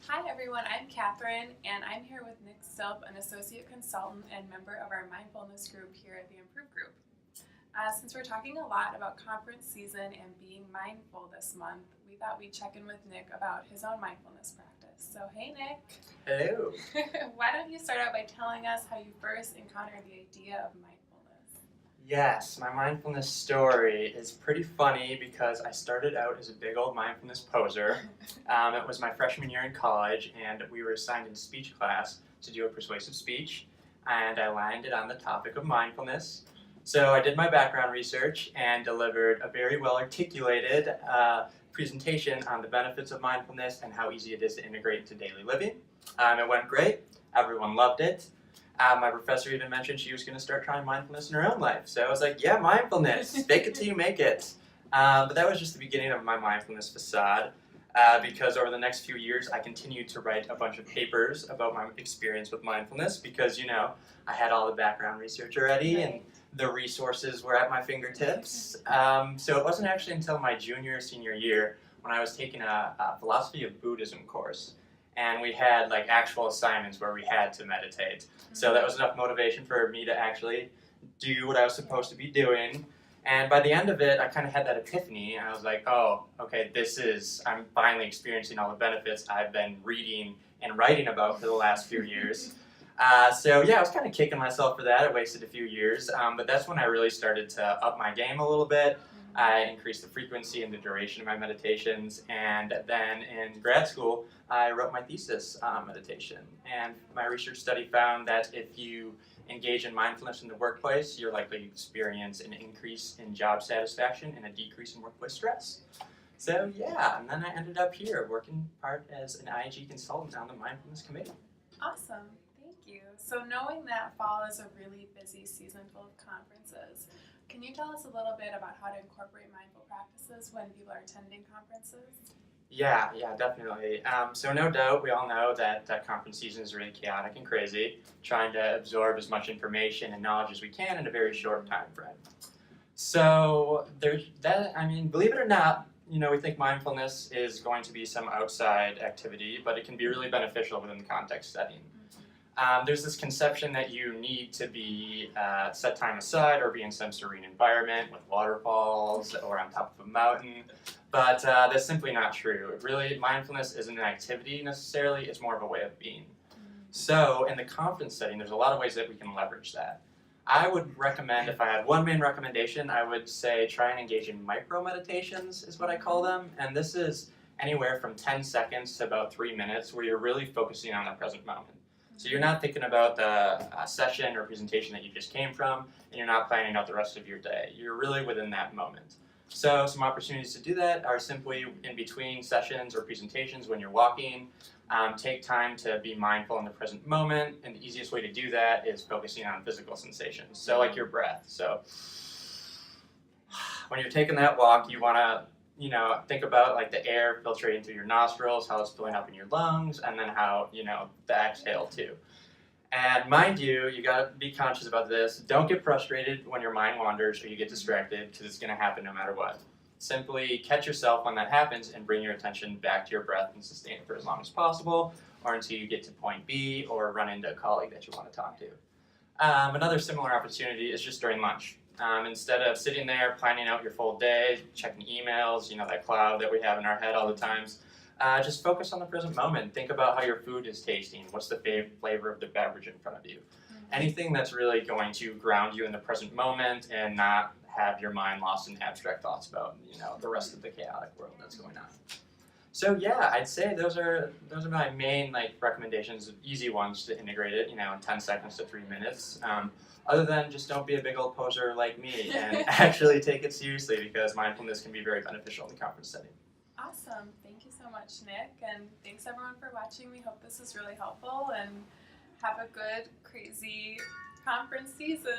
Hi everyone, I'm Catherine and I'm here with Nick Stilp, an Associate Consultant and member of our Mindfulness group here at the Improve Group. Since we're talking a lot about conference season and being mindful this month, we thought we'd check in with Nick about his own mindfulness practice. So hey Nick. Hello. Why don't you start out by telling us how you first encountered the idea of mindfulness? Yes, my mindfulness story is pretty funny because I started out as a big old mindfulness poser. It was my freshman year in college, and we were assigned in speech class to do a persuasive speech, and I landed on the topic of mindfulness. So I did my background research and delivered a very well articulated presentation on the benefits of mindfulness and how easy it is to integrate into daily living. It went great. Everyone loved it. My professor even mentioned she was going to start trying mindfulness in her own life. So I was like, yeah, mindfulness. Fake it till you make it. But that was just the beginning of my mindfulness facade because over the next few years, I continued to write a bunch of papers about my experience with mindfulness because, I had all the background research already and the resources were at my fingertips. So it wasn't actually until my senior year when I was taking a philosophy of Buddhism course. And we had actual assignments where we had to meditate. So that was enough motivation for me to actually do what I was supposed to be doing. And by the end of it, I kind of had that epiphany. And I was like, oh, okay, I'm finally experiencing all the benefits I've been reading and writing about for the last few years. I was kind of kicking myself for that. I wasted a few years. But that's when I really started to up my game a little bit. I increased the frequency and the duration of my meditations, and then in grad school, I wrote my thesis on meditation. And my research study found that if you engage in mindfulness in the workplace, you're likely to experience an increase in job satisfaction and a decrease in workplace stress. So and then I ended up here working part as an IG consultant on the mindfulness committee. Awesome, thank you. So knowing that fall is a really busy season full of conferences, can you tell us a little bit about how to incorporate mindful practices when people are attending conferences? Yeah, definitely. So no doubt, we all know that conference season is really chaotic and crazy, trying to absorb as much information and knowledge as we can in a very short time frame. So believe it or not, we think mindfulness is going to be some outside activity, but it can be really beneficial within the context setting. There's this conception that you need to be set time aside or be in some serene environment with waterfalls or on top of a mountain, but that's simply not true. Really, mindfulness isn't an activity necessarily, it's more of a way of being. So in the conference setting, there's a lot of ways that we can leverage that. I would recommend, if I had one main recommendation, I would say try and engage in micro meditations is what I call them, and this is anywhere from 10 seconds to about 3 minutes where you're really focusing on the present moment. So you're not thinking about the session or presentation that you just came from, and you're not planning out the rest of your day. You're really within that moment. So some opportunities to do that are simply in between sessions or presentations when you're walking. Take time to be mindful in the present moment, and the easiest way to do that is focusing on physical sensations. So like your breath. So when you're taking that walk, you want to think about the air filtrating through your nostrils, how it's filling up in your lungs, and then how, the exhale too. And mind you got to be conscious about this. Don't get frustrated when your mind wanders or you get distracted because it's going to happen no matter what. Simply catch yourself when that happens and bring your attention back to your breath and sustain it for as long as possible or until you get to point B or run into a colleague that you want to talk to. Another similar opportunity is just during lunch. Instead of sitting there planning out your full day, checking emails, that cloud that we have in our head all the times, just focus on the present moment. Think about how your food is tasting. What's the flavor of the beverage in front of you? Anything that's really going to ground you in the present moment and not have your mind lost in abstract thoughts about, the rest of the chaotic world that's going on. So I'd say those are my main recommendations, easy ones to integrate it, in 10 seconds to 3 minutes. Other than just don't be a big old poser like me and actually take it seriously because mindfulness can be very beneficial in the conference setting. Awesome. Thank you so much, Nick. And thanks everyone for watching. We hope this is really helpful and have a good, crazy conference season.